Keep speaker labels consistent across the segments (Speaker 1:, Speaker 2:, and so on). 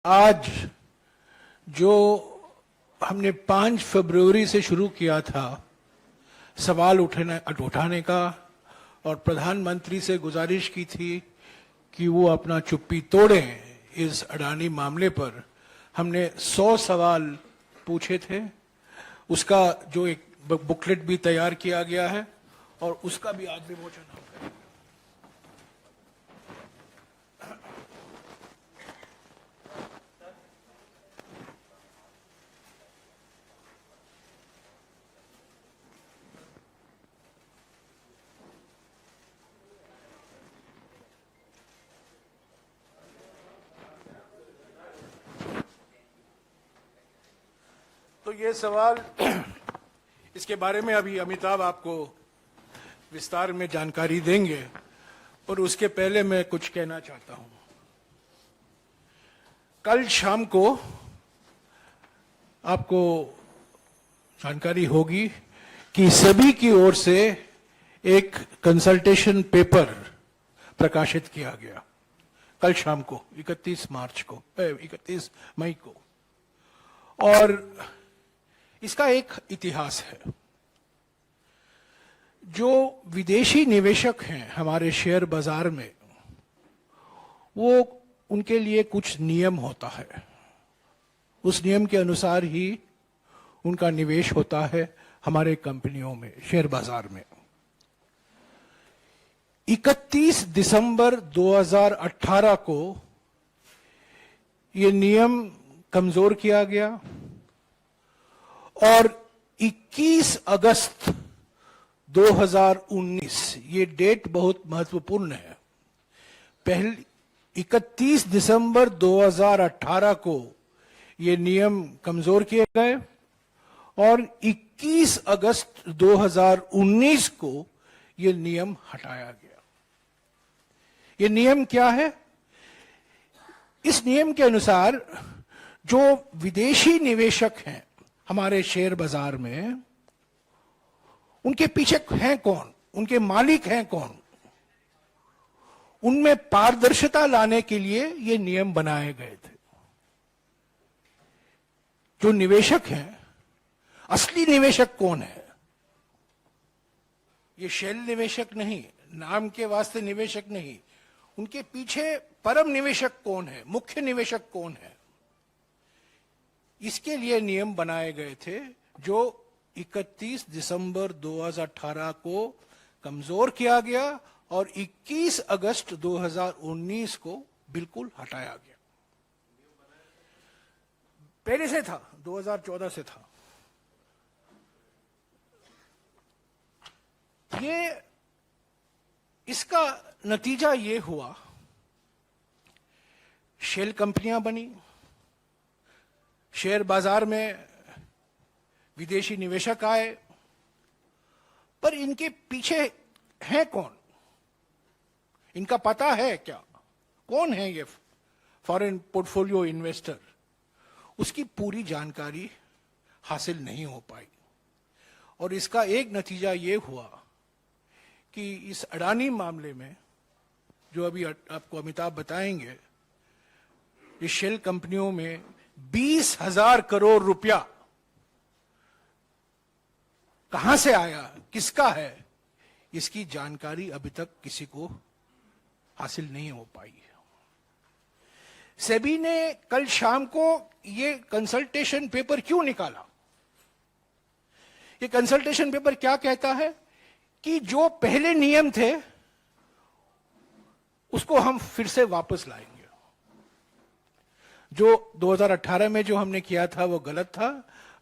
Speaker 1: आज जो हमने 5 फरवरी से शुरू किया था सवाल उठाने का और प्रधानमंत्री से गुजारिश की थी कि वो अपना चुप्पी तोड़ें इस अडानी मामले पर, हमने 100 सवाल पूछे थे। उसका जो एक बुकलेट भी तैयार किया गया है और उसका भी आज विमोचन होगा। तो ये सवाल, इसके बारे में अभी अमिताभ आपको विस्तार में जानकारी देंगे, और उसके पहले मैं कुछ कहना चाहता हूं। कल शाम को आपको जानकारी होगी कि सभी की ओर से एक कंसल्टेशन पेपर प्रकाशित किया गया। कल शाम को 31 मई को, और इसका एक इतिहास है। जो विदेशी निवेशक हैं हमारे शेयर बाजार में, वो उनके लिए कुछ नियम होता है। उस नियम के अनुसार ही उनका निवेश होता है हमारे कंपनियों में, शेयर बाजार में। 31 दिसंबर 2018 को ये नियम कमजोर किया गया और 21 अगस्त 2019, ये डेट बहुत महत्वपूर्ण है। पहले 31 दिसंबर 2018 को ये नियम कमजोर किए गए और 21 अगस्त 2019 को ये नियम हटाया गया। ये नियम क्या है? इस नियम के अनुसार जो विदेशी निवेशक हैं हमारे शेयर बाजार में, उनके पीछे हैं कौन, उनके मालिक हैं कौन, उनमें पारदर्शिता लाने के लिए ये नियम बनाए गए थे। जो निवेशक हैं, असली निवेशक कौन है? ये शेल निवेशक नहीं, नाम के वास्ते निवेशक नहीं। उनके पीछे परम निवेशक कौन है, मुख्य निवेशक कौन है? इसके लिए नियम बनाए गए थे जो 31 दिसंबर 2018 को कमजोर किया गया और 21 अगस्त 2019 को बिल्कुल हटाया गया। पहले से था, 2014 से था। ये इसका नतीजा ये हुआ, शेल कंपनियां बनी, शेयर बाजार में विदेशी निवेशक आए, पर इनके पीछे हैं कौन? इनका पता है क्या? कौन है ये फॉरेन पोर्टफोलियो इन्वेस्टर? उसकी पूरी जानकारी हासिल नहीं हो पाई और इसका एक नतीजा ये हुआ कि इस अडानी मामले में, जो अभी आपको अमिताभ बताएंगे, इस शेल कंपनियों में 20,000 करोड़ रुपया कहां से आया, किसका है, इसकी जानकारी अभी तक किसी को हासिल नहीं हो पाई है। सेबी ने कल शाम को ये कंसल्टेशन पेपर क्यों निकाला? ये कंसल्टेशन पेपर क्या कहता है कि जो पहले नियम थे उसको हम फिर से वापस लाएंगे। जो 2018 में जो हमने किया था वो गलत था,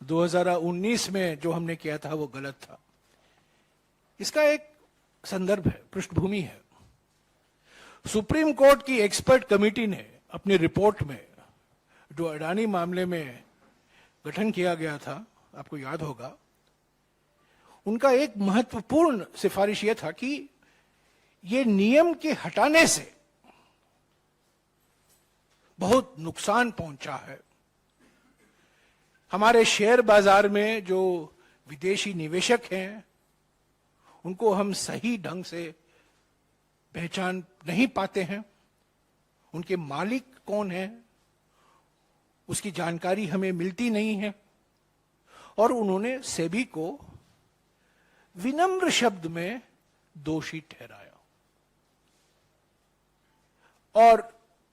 Speaker 1: 2019 में जो हमने किया था वो गलत था। इसका एक संदर्भ है, पृष्ठभूमि है। सुप्रीम कोर्ट की एक्सपर्ट कमेटी ने अपनी रिपोर्ट में, जो अडानी मामले में गठन किया गया था, आपको याद होगा, उनका एक महत्वपूर्ण सिफारिश यह था कि ये नियम के हटाने से बहुत नुकसान पहुंचा है। हमारे शेयर बाजार में जो विदेशी निवेशक हैं उनको हम सही ढंग से पहचान नहीं पाते हैं। उनके मालिक कौन हैं, उसकी जानकारी हमें मिलती नहीं है। और उन्होंने सेबी को विनम्र शब्द में दोषी ठहराया और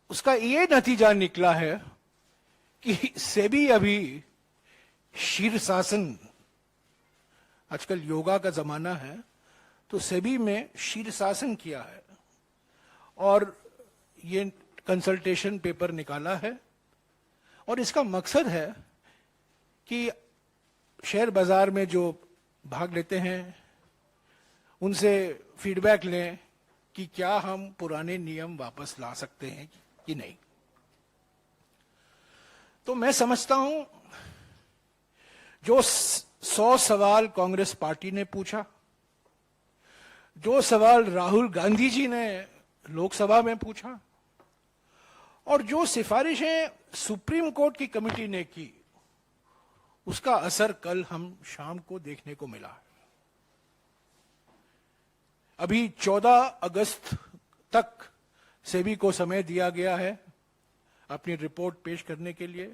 Speaker 1: उसका ये नतीजा निकला है कि सेबी अभी शीर्षासन, आजकल योगा का जमाना है, तो सेबी में शीर्षासन किया है और ये कंसल्टेशन पेपर निकाला है। और इसका मकसद है कि शेयर बाजार में जो भाग लेते हैं उनसे फीडबैक लें कि क्या हम पुराने नियम वापस ला सकते हैं कि नहीं। तो मैं समझता हूं जो 100 सवाल कांग्रेस पार्टी ने पूछा, जो सवाल राहुल गांधी जी ने लोकसभा में पूछा और जो सिफारिशें सुप्रीम कोर्ट की कमेटी ने की, उसका असर कल हम शाम को देखने को मिला। अभी 14 अगस्त तक सेबी को समय दिया गया है अपनी रिपोर्ट पेश करने के लिए।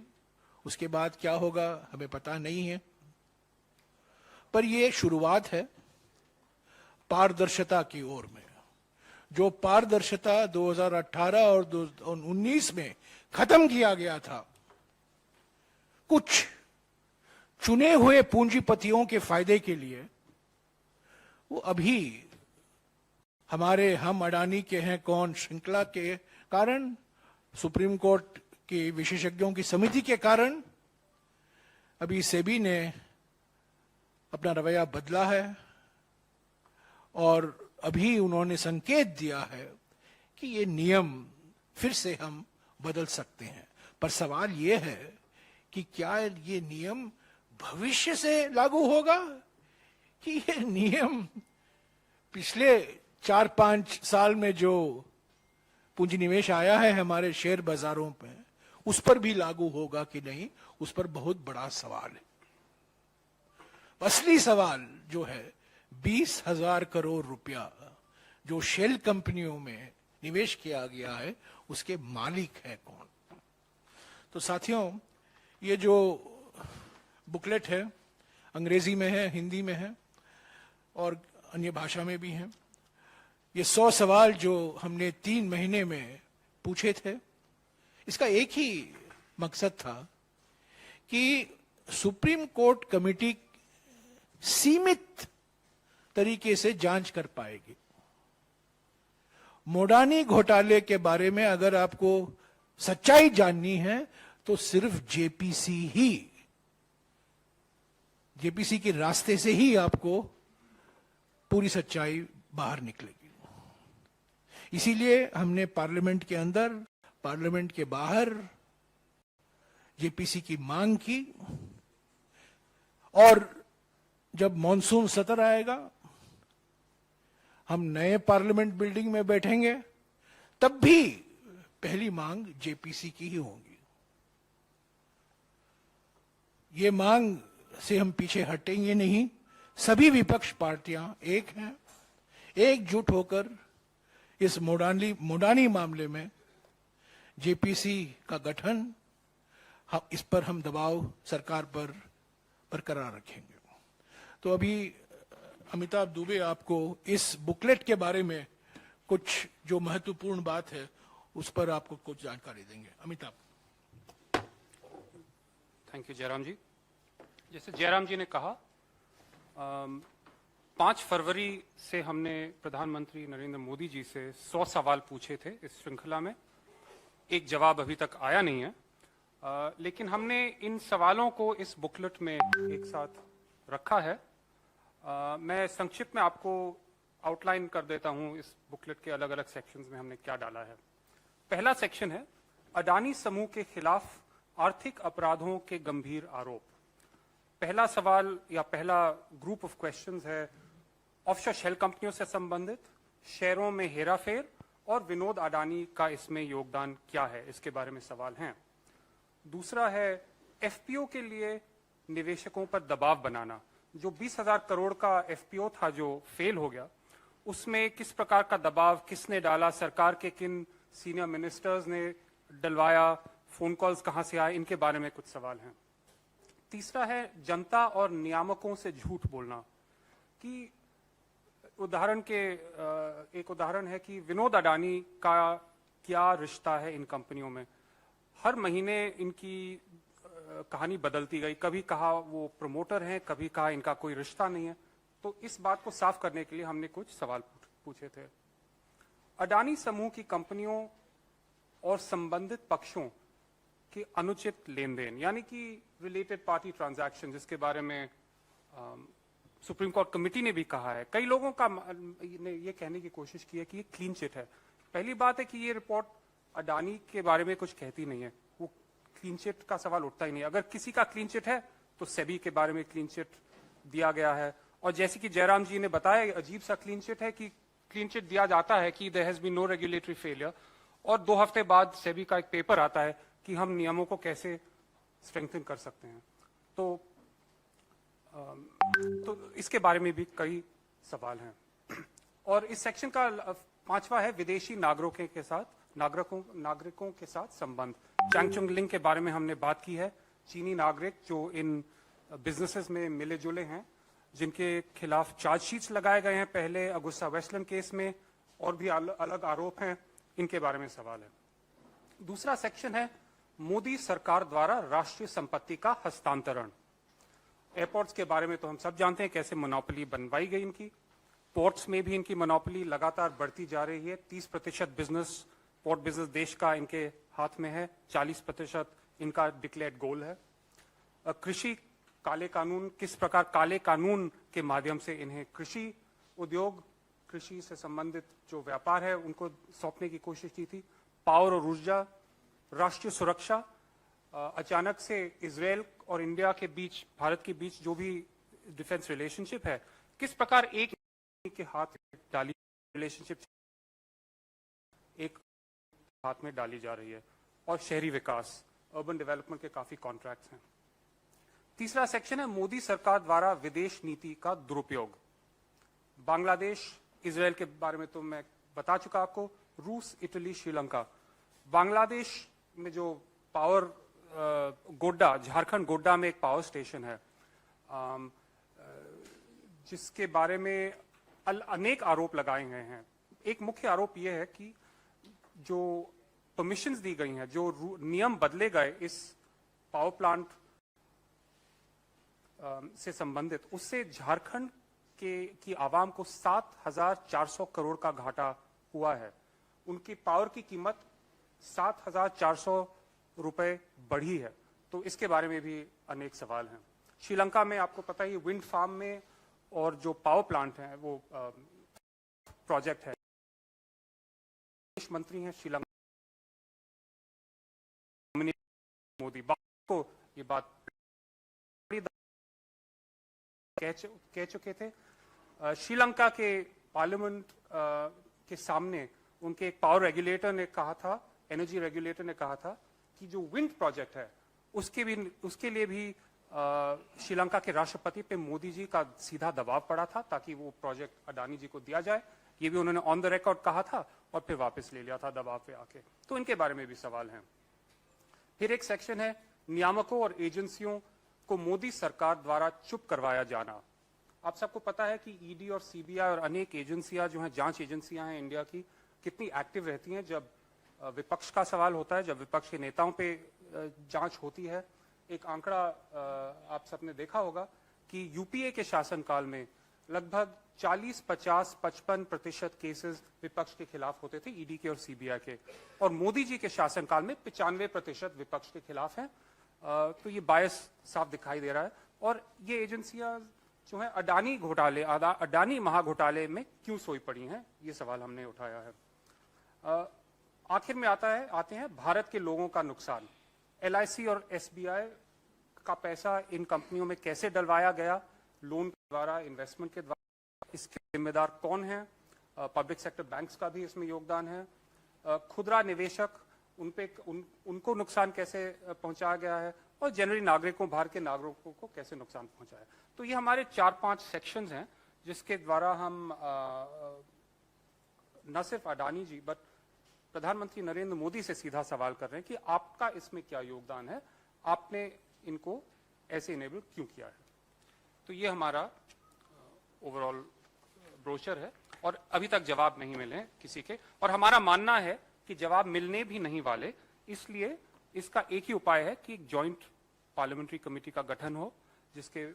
Speaker 1: उसके बाद क्या होगा हमें पता नहीं है, पर यह शुरुआत है पारदर्शिता की ओर में। जो पारदर्शिता 2018 और 2019 में खत्म किया गया था, कुछ चुने हुए पूंजीपतियों के फायदे के लिए, वो अभी हमारे हम अडानी के हैं कौन श्रृंखला के कारण, सुप्रीम कोर्ट की विशेषज्ञों की समिति के कारण अभी सेबी ने अपना रवैया बदला है और अभी उन्होंने संकेत दिया है कि ये नियम फिर से हम बदल सकते हैं। पर सवाल ये है कि क्या ये नियम भविष्य से लागू होगा कि ये नियम पिछले 4-5 साल में जो पूंजी निवेश आया है हमारे शेयर बाजारों पे, उस पर भी लागू होगा कि नहीं, उस पर बहुत बड़ा सवाल है। असली सवाल जो है 20,000 करोड़ रुपया जो शेल कंपनियों में निवेश किया गया है, उसके मालिक है कौन। तो साथियों, ये जो बुकलेट है अंग्रेजी में है, हिंदी में है और अन्य भाषा में भी है। ये 100 सवाल जो हमने 3 महीने में पूछे थे, इसका एक ही मकसद था कि सुप्रीम कोर्ट कमेटी सीमित तरीके से जांच कर पाएगी। मोडानी घोटाले के बारे में अगर आपको सच्चाई जाननी है तो सिर्फ जेपीसी के रास्ते से ही आपको पूरी सच्चाई बाहर निकलेगी। इसीलिए हमने पार्लियामेंट के अंदर, पार्लियामेंट के बाहर जेपीसी की मांग की और जब मॉनसून सत्र आएगा, हम नए पार्लियामेंट बिल्डिंग में बैठेंगे, तब भी पहली मांग जेपीसी की ही होगी। ये मांग से हम पीछे हटेंगे नहीं। सभी विपक्ष पार्टियां एक हैं, एकजुट होकर इस मोडानी मामले में जेपीसी का गठन, इस पर हम दबाव सरकार पर बरकरार रखेंगे। तो अभी अमिताभ दुबे आपको इस बुकलेट के बारे में कुछ जो महत्वपूर्ण बात है उस पर आपको कुछ जानकारी देंगे। अमिताभ।
Speaker 2: थैंक यू जयराम जी। जैसे जयराम जी ने कहा, 5 फरवरी से हमने प्रधानमंत्री नरेंद्र मोदी जी से 100 सवाल पूछे थे इस श्रृंखला में। एक जवाब अभी तक आया नहीं है, लेकिन हमने इन सवालों को इस बुकलेट में एक साथ रखा है। मैं संक्षिप्त में आपको आउटलाइन कर देता हूं इस बुकलेट के अलग अलग सेक्शंस में हमने क्या डाला है। पहला सेक्शन है अडानी समूह के खिलाफ आर्थिक अपराधों के गंभीर आरोप। पहला सवाल या पहला ग्रुप ऑफ क्वेश्चंस है ऑफशोर शेल कंपनियों से संबंधित, शेयरों में हेराफेर और विनोद अडानी का इसमें योगदान क्या है, इसके बारे में सवाल हैं। दूसरा है एफपीओ के लिए निवेशकों पर दबाव बनाना। जो 20,000 करोड़ का एफपीओ था जो फेल हो गया, उसमें किस प्रकार का दबाव किसने डाला, सरकार के किन सीनियर मिनिस्टर्स ने डलवाया, फोन कॉल्स कहां से आए, इनके बारे में कुछ सवाल हैं। तीसरा है जनता और नियामकों से झूठ बोलना, कि एक उदाहरण है कि विनोद अडानी का क्या रिश्ता है इन कंपनियों में। हर महीने इनकी कहानी बदलती गई, कभी कहा वो प्रमोटर हैं, कभी कहा इनका कोई रिश्ता नहीं है। तो इस बात को साफ करने के लिए हमने कुछ सवाल पूछे थे। अडानी समूह की कंपनियों और संबंधित पक्षों के अनुचित लेन देन, यानी कि रिलेटेड पार्टी ट्रांजैक्शन, जिसके बारे में सुप्रीम कोर्ट कमेटी ने भी कहा है। कई लोगों का ने ये कहने की कोशिश की है कि ये क्लीन चिट है। पहली बात है कि ये रिपोर्ट अडानी के बारे में कुछ कहती नहीं है, वो क्लीन चिट का सवाल उठता ही नहीं। अगर किसी का क्लीन चिट है तो सेबी के बारे में क्लीन चिट दिया गया है। और जैसे कि जयराम जी ने बताया, अजीब सा क्लीन चिट है कि क्लीन चिट दिया जाता है कि there has been no regulatory failure, और 2 हफ्ते बाद सेबी का एक पेपर आता है कि हम नियमों को कैसे स्ट्रेंथन कर सकते हैं। तो इसके बारे में भी कई सवाल हैं। और इस सेक्शन का 5वां है विदेशी नागरिकों के साथ संबंध। चैंगचुंग लिंग के बारे में हमने बात की है। चीनी नागरिक जो इन बिजनेसेस में मिले जुले हैं, जिनके खिलाफ चार्जशीट्स लगाए गए हैं पहले अगुस्ता वेस्टलैंड केस में, और भी अलग आरोप हैं, इनके बारे में सवाल है। दूसरा सेक्शन है मोदी सरकार द्वारा राष्ट्रीय संपत्ति का हस्तांतरण। एयरपोर्ट्स के बारे में तो हम सब जानते हैं कैसे मोनोपोली बनवाई गई इनकी। पोर्ट्स में भी इनकी मोनोपोली लगातार बढ़ती जा रही है। 30% पोर्ट बिजनेस देश का इनके हाथ में है, 40% इनका डिक्लेयर्ड गोल है। कृषि काले कानून, किस प्रकार काले कानून के माध्यम से इन्हें कृषि उद्योग, कृषि से संबंधित जो व्यापार है उनको सौंपने की कोशिश की थी। पावर और ऊर्जा, राष्ट्रीय सुरक्षा, अचानक से इजराइल और इंडिया के बीच, भारत के बीच जो भी डिफेंस रिलेशनशिप है, किस प्रकार एक के हाथ डाली रिलेशनशिप एक हाथ में डाली जा रही है। और शहरी विकास, अर्बन डेवलपमेंट के काफी कॉन्ट्रैक्ट्स हैं। तीसरा सेक्शन है मोदी सरकार द्वारा विदेश नीति का दुरुपयोग। बांग्लादेश, इजराइल के बारे में तो मैं बता चुका आपको। रूस, इटली, श्रीलंका। बांग्लादेश में जो पावर गोड्डा, झारखंड गोड्डा में एक पावर स्टेशन है, जिसके बारे में अनेक आरोप लगाए गए हैं। एक मुख्य आरोप यह है कि जो परमिशंस दी गई हैं, जो नियम बदले गए इस पावर प्लांट से संबंधित, उससे झारखंड की आवाम को 7,400 करोड़ का घाटा हुआ है। उनकी पावर की कीमत 7,400 रुपए बढ़ी है। तो इसके बारे में भी अनेक सवाल हैं। श्रीलंका में आपको पता ही, विंड फार्म में और जो पावर प्लांट है वो प्रोजेक्ट है। विदेश मंत्री हैं श्रीलंका मोदी, को ये बात कह चुके थे। श्रीलंका के पार्लियामेंट के सामने उनके एक पावर रेगुलेटर ने कहा था, एनर्जी रेगुलेटर ने कहा था कि जो विंड प्रोजेक्ट है उसके लिए भी श्रीलंका के राष्ट्रपति पे मोदी जी का सीधा दबाव पड़ा था ताकि वो प्रोजेक्ट अडानी जी को दिया जाए। ये भी उन्होंने ऑन द रिकॉर्ड कहा था और फिर वापस ले लिया था दबाव पे आके। तो इनके बारे में भी सवाल हैं। फिर एक सेक्शन है नियामकों और एजेंसियों को मोदी सरकार द्वारा चुप करवाया जाना। आप सबको पता है कि ईडी और सीबीआई और अनेक एजेंसियां जो हैं, जांच एजेंसियां हैं इंडिया की, कितनी एक्टिव रहती हैं जब विपक्ष का सवाल होता है, जब विपक्ष के नेताओं पे जांच होती है। एक आंकड़ा आप सबने देखा होगा कि यूपीए के शासनकाल में लगभग 40, 50, 55% केसेस विपक्ष के खिलाफ होते थे, ईडी के और सीबीआई के, और मोदी जी के शासनकाल में 95% विपक्ष के खिलाफ हैं। तो ये बायस साफ दिखाई दे रहा है। और ये एजेंसियां जो है अडानी घोटाले, अडानी महाघोटाले में क्यों सोई पड़ी हैं, ये सवाल हमने उठाया है। आखिर में आते हैं भारत के लोगों का नुकसान। एलआईसी और एसबीआई का पैसा इन कंपनियों में कैसे डलवाया गया, लोन के द्वारा, इन्वेस्टमेंट के द्वारा, इसके जिम्मेदार कौन है? पब्लिक सेक्टर बैंक्स का भी इसमें योगदान है। खुदरा निवेशक, उनको नुकसान कैसे पहुंचाया गया है, और जनरली नागरिकों, भारत के नागरिकों को कैसे नुकसान पहुंचाया। तो ये हमारे 4-5 सेक्शंस हैं जिसके द्वारा हम न सिर्फ अडानी जी बट प्रधानमंत्री नरेंद्र मोदी से सीधा सवाल कर रहे हैं कि आपका इसमें क्या योगदान है, आपने इनको ऐसे इनेबल क्यों किया है। तो ये हमारा ओवरऑल ब्रोशर है और अभी तक जवाब नहीं मिले हैं किसी के, और हमारा मानना है कि जवाब मिलने भी नहीं वाले, इसलिए इसका एक ही उपाय है कि एक जॉइंट पार्लियामेंट्री कमेटी का गठन हो, जिसके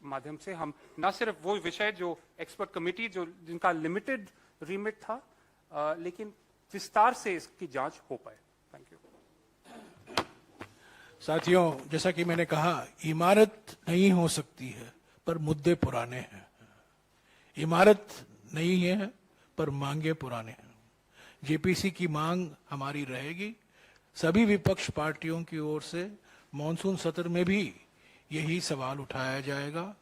Speaker 2: माध्यम से हम न सिर्फ वो विषय जो एक्सपर्ट कमेटी जो जिनका लिमिटेड रीमिट था, लेकिन विस्तार से इसकी जांच हो पाए। Thank you.
Speaker 1: साथियों, जैसा कि मैंने कहा, इमारत नहीं हो सकती है पर मुद्दे पुराने हैं। इमारत नहीं है पर मांगे पुराने हैं। जेपीसी की मांग हमारी रहेगी। सभी विपक्ष पार्टियों की ओर से मॉनसून सत्र में भी यही सवाल उठाया जाएगा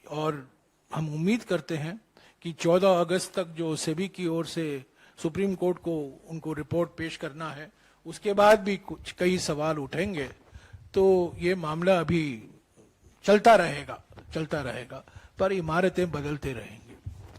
Speaker 1: और हम उम्मीद करते हैं कि 14 अगस्त तक जो सेबी की ओर से सुप्रीम कोर्ट को उनको रिपोर्ट पेश करना है, उसके बाद भी कुछ कई सवाल उठेंगे, तो ये मामला अभी चलता रहेगा पर इमारतें बदलते रहेंगे।